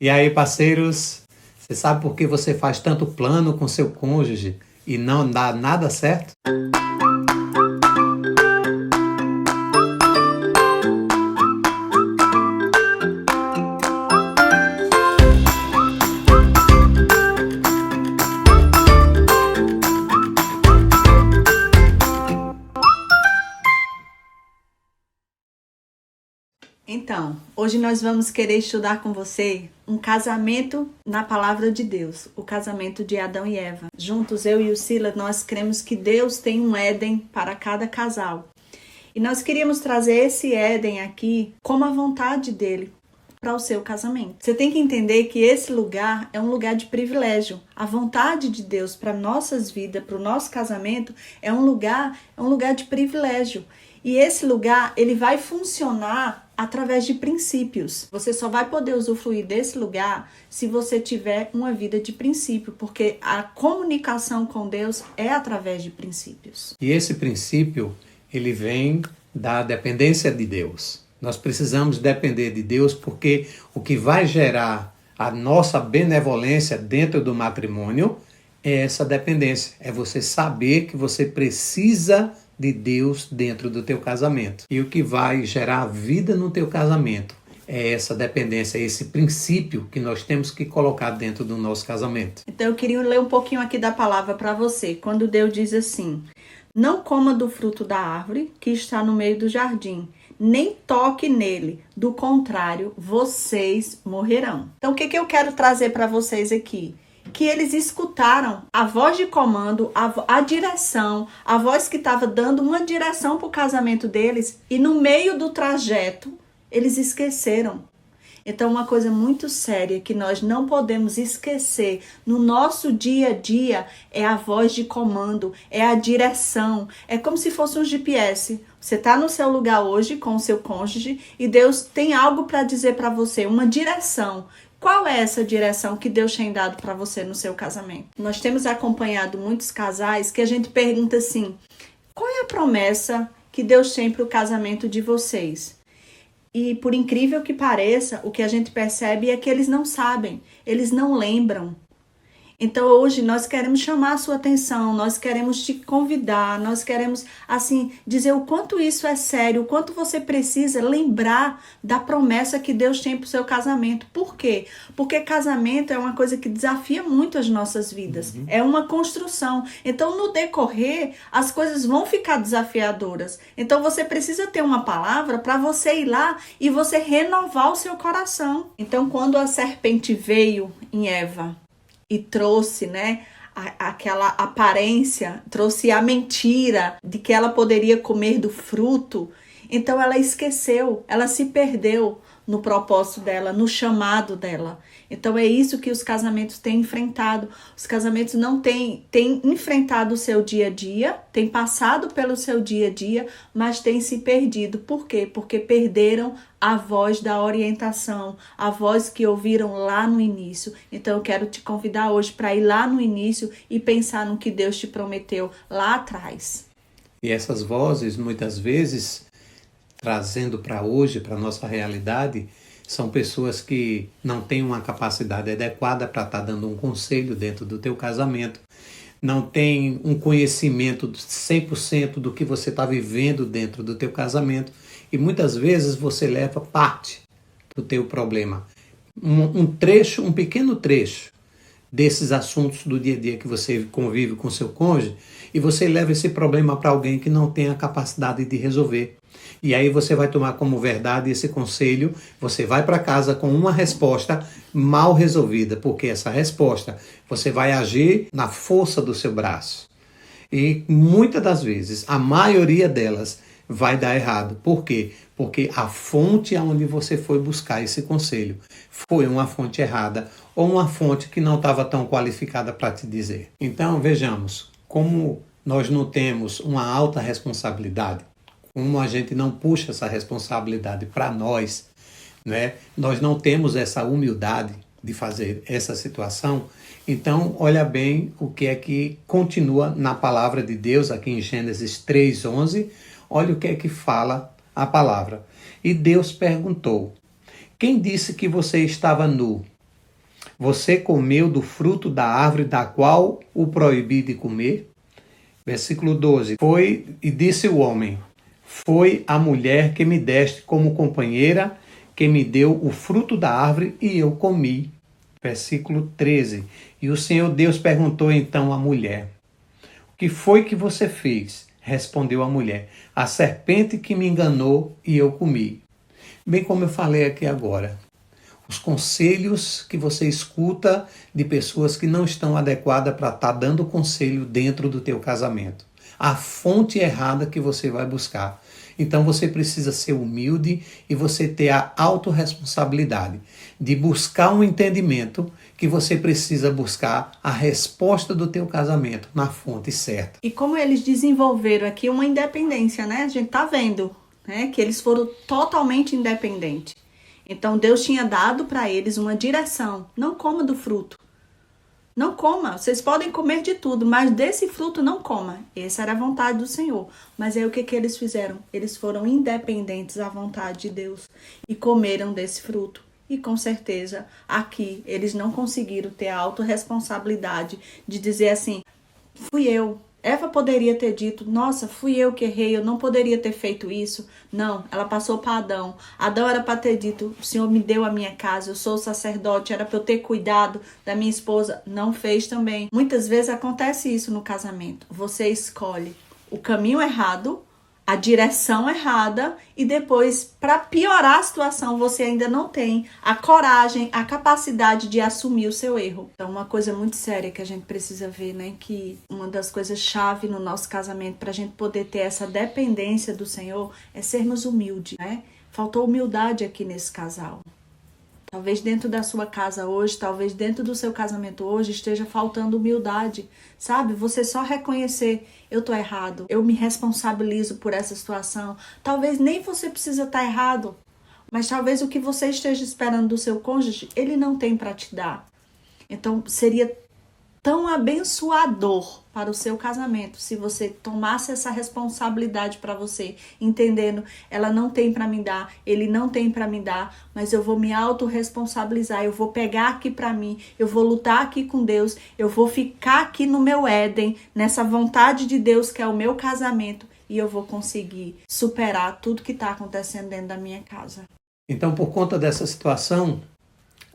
E aí, parceiros, você sabe por que você faz tanto plano com seu cônjuge e não dá nada certo? Então, hoje nós vamos querer estudar com você um casamento na palavra de Deus, o casamento de Adão e Eva. Juntos, eu e o Silas, nós cremos que Deus tem um Éden para cada casal. E nós queríamos trazer esse Éden aqui como a vontade dele para o seu casamento. Você tem que entender que esse lugar é um lugar de privilégio. A vontade de Deus para nossas vidas, para o nosso casamento, é um lugar de privilégio. E esse lugar, ele vai funcionar através de princípios. Você só vai poder usufruir desse lugar se você tiver uma vida de princípio, porque a comunicação com Deus é através de princípios. E esse princípio, ele vem da dependência de Deus. Nós precisamos depender de Deus porque o que vai gerar a nossa benevolência dentro do matrimônio é essa dependência. É você saber que você precisa de Deus dentro do teu casamento. E o que vai gerar vida no teu casamento é essa dependência, esse princípio que nós temos que colocar dentro do nosso casamento. Então eu queria ler um pouquinho aqui da palavra para você. Quando Deus diz assim: não coma do fruto da árvore que está no meio do jardim, nem toque nele, do contrário, vocês morrerão. Então o que eu quero trazer para vocês aqui? Que eles escutaram a voz de comando, a direção, a voz que estava dando uma direção para o casamento deles, e no meio do trajeto eles esqueceram. Então uma coisa muito séria que nós não podemos esquecer no nosso dia a dia é a voz de comando, é a direção. É como se fosse um GPS. Você está no seu lugar hoje com o seu cônjuge e Deus tem algo para dizer para você, uma direção. Qual é essa direção que Deus tem dado para você no seu casamento? Nós temos acompanhado muitos casais que a gente pergunta assim: qual é a promessa que Deus tem para o casamento de vocês? E por incrível que pareça, o que a gente percebe é que eles não sabem, eles não lembram. Então hoje nós queremos chamar a sua atenção, nós queremos te convidar, nós queremos assim dizer o quanto isso é sério, o quanto você precisa lembrar da promessa que Deus tem para o seu casamento. Por quê? Porque casamento é uma coisa que desafia muito as nossas vidas, é uma construção. Então no decorrer as coisas vão ficar desafiadoras. Então você precisa ter uma palavra para você ir lá e você renovar o seu coração. Então quando a serpente veio em Eva e trouxe, aquela aparência, trouxe a mentira de que ela poderia comer do fruto, então ela esqueceu, ela se perdeu no propósito dela, no chamado dela. Então é isso que os casamentos têm enfrentado. Os casamentos não têm enfrentado o seu dia a dia, têm passado pelo seu dia a dia, mas têm se perdido. Por quê? Porque perderam a voz da orientação, a voz que ouviram lá no início. Então eu quero te convidar hoje para ir lá no início e pensar no que Deus te prometeu lá atrás. E essas vozes, muitas vezes, trazendo para hoje, para a nossa realidade, são pessoas que não têm uma capacidade adequada para estar dando um conselho dentro do teu casamento, não tem um conhecimento 100% do que você está vivendo dentro do teu casamento, e muitas vezes você leva parte do teu problema, um pequeno trecho desses assuntos do dia a dia que você convive com seu cônjuge, e você leva esse problema para alguém que não tem a capacidade de resolver. E aí você vai tomar como verdade esse conselho, você vai para casa com uma resposta mal resolvida, porque essa resposta você vai agir na força do seu braço. E muitas das vezes, a maioria delas vai dar errado. Por quê? Porque a fonte aonde você foi buscar esse conselho foi uma fonte errada ou uma fonte que não estava tão qualificada para te dizer. Então vejamos, como nós não temos uma alta responsabilidade, como a gente não puxa essa responsabilidade para nós, né? Nós não temos essa humildade de fazer essa situação. Então, olha bem o que é que continua na palavra de Deus, aqui em Gênesis 3:11. Olha o que é que fala a palavra. E Deus perguntou: quem disse que você estava nu? Você comeu do fruto da árvore da qual o proibi de comer? Versículo 12. E disse o homem: foi a mulher que me deste como companheira, que me deu o fruto da árvore e eu comi. Versículo 13. E o Senhor Deus perguntou então à mulher: o que foi que você fez? Respondeu a mulher: a serpente que me enganou e eu comi. Bem como eu falei aqui agora, os conselhos que você escuta de pessoas que não estão adequadas para estar dando conselho dentro do teu casamento. A fonte errada que você vai buscar. Então você precisa ser humilde e você ter a autorresponsabilidade de buscar um entendimento que você precisa buscar a resposta do teu casamento na fonte certa. E como eles desenvolveram aqui uma independência, né? A gente tá vendo, né, que eles foram totalmente independentes. Então Deus tinha dado para eles uma direção: não coma do fruto. Não coma, vocês podem comer de tudo, mas desse fruto não coma. Essa era a vontade do Senhor. Mas aí o que eles fizeram? Eles foram independentes à vontade de Deus e comeram desse fruto. E com certeza aqui eles não conseguiram ter a autorresponsabilidade de dizer assim: fui eu. Eva poderia ter dito: nossa, fui eu que errei, eu não poderia ter feito isso. Não, ela passou para Adão. Adão era para ter dito: o Senhor me deu a minha casa, eu sou sacerdote, era para eu ter cuidado da minha esposa. Não fez também. Muitas vezes acontece isso no casamento. Você escolhe o caminho errado, a direção errada, e depois, para piorar a situação, você ainda não tem a coragem, a capacidade de assumir o seu erro. Então, uma coisa muito séria que a gente precisa ver, né, que uma das coisas chave no nosso casamento para a gente poder ter essa dependência do Senhor é sermos humildes, né? Faltou humildade aqui nesse casal. Talvez dentro da sua casa hoje, talvez dentro do seu casamento hoje esteja faltando humildade, sabe? Você só reconhecer: eu tô errado, eu me responsabilizo por essa situação. Talvez nem você precisa estar errado, mas talvez o que você esteja esperando do seu cônjuge, ele não tem para te dar. Então seria tão abençoador para o seu casamento se você tomasse essa responsabilidade para você, entendendo: ela não tem para me dar, ele não tem para me dar, mas eu vou me autorresponsabilizar, eu vou pegar aqui para mim, eu vou lutar aqui com Deus, eu vou ficar aqui no meu Éden, nessa vontade de Deus que é o meu casamento, e eu vou conseguir superar tudo que está acontecendo dentro da minha casa. Então, por conta dessa situação,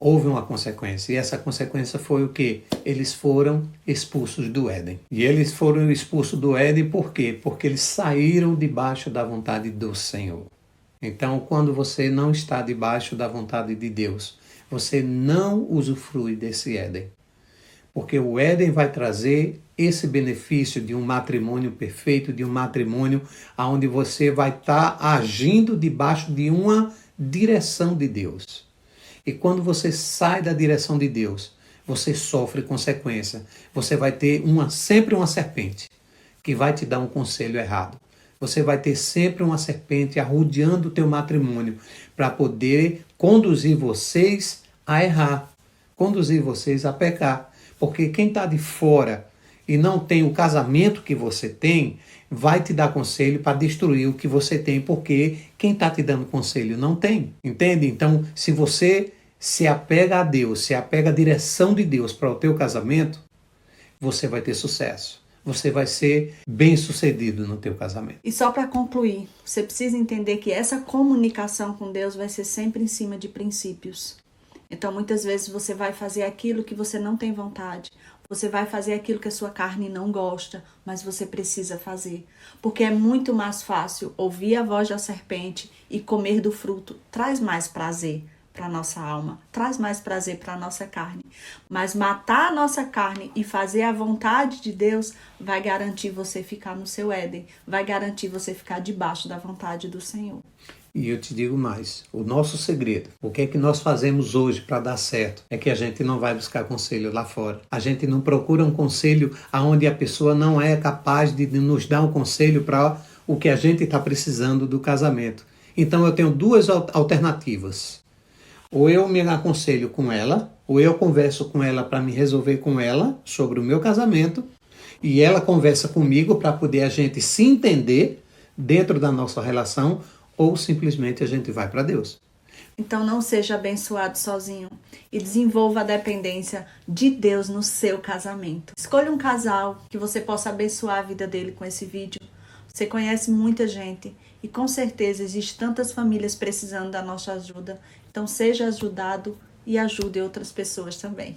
houve uma consequência, e essa consequência foi o quê? Eles foram expulsos do Éden. E eles foram expulsos do Éden por quê? Porque eles saíram debaixo da vontade do Senhor. Então, quando você não está debaixo da vontade de Deus, você não usufrui desse Éden. Porque o Éden vai trazer esse benefício de um matrimônio perfeito, de um matrimônio onde você vai estar agindo debaixo de uma direção de Deus. E quando você sai da direção de Deus, você sofre consequência. Você vai ter sempre uma serpente que vai te dar um conselho errado. Você vai ter sempre uma serpente arrodeando o teu matrimônio para poder conduzir vocês a errar, conduzir vocês a pecar. Porque quem está de fora e não tem o casamento que você tem, vai te dar conselho para destruir o que você tem, porque quem está te dando conselho não tem, entende? Então, se você se apega a Deus, se apega à direção de Deus para o teu casamento, você vai ter sucesso. Você vai ser bem-sucedido no teu casamento. E só para concluir, você precisa entender que essa comunicação com Deus vai ser sempre em cima de princípios. Então, muitas vezes você vai fazer aquilo que você não tem vontade. Você vai fazer aquilo que a sua carne não gosta, mas você precisa fazer. Porque é muito mais fácil ouvir a voz da serpente e comer do fruto. Traz mais prazer para a nossa alma, traz mais prazer para a nossa carne. Mas matar a nossa carne e fazer a vontade de Deus vai garantir você ficar no seu Éden, vai garantir você ficar debaixo da vontade do Senhor. E eu te digo mais, o nosso segredo, o que é que nós fazemos hoje para dar certo, é que a gente não vai buscar conselho lá fora. A gente não procura um conselho onde a pessoa não é capaz de nos dar um conselho para o que a gente está precisando do casamento. Então eu tenho duas alternativas. Ou eu me aconselho com ela, ou eu converso com ela para me resolver com ela sobre o meu casamento, e ela conversa comigo para poder a gente se entender dentro da nossa relação, ou simplesmente a gente vai para Deus. Então não seja abençoado sozinho e desenvolva a dependência de Deus no seu casamento. Escolha um casal que você possa abençoar a vida dele com esse vídeo. Você conhece muita gente e com certeza existem tantas famílias precisando da nossa ajuda. Então seja ajudado e ajude outras pessoas também.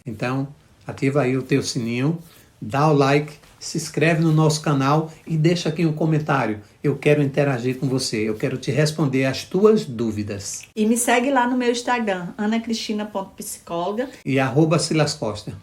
Então, ativa aí o teu sininho, dá o like, se inscreve no nosso canal e deixa aqui um comentário. Eu quero interagir com você, eu quero te responder as tuas dúvidas. E me segue lá no meu Instagram, anacristina.psicóloga. E @silascosta.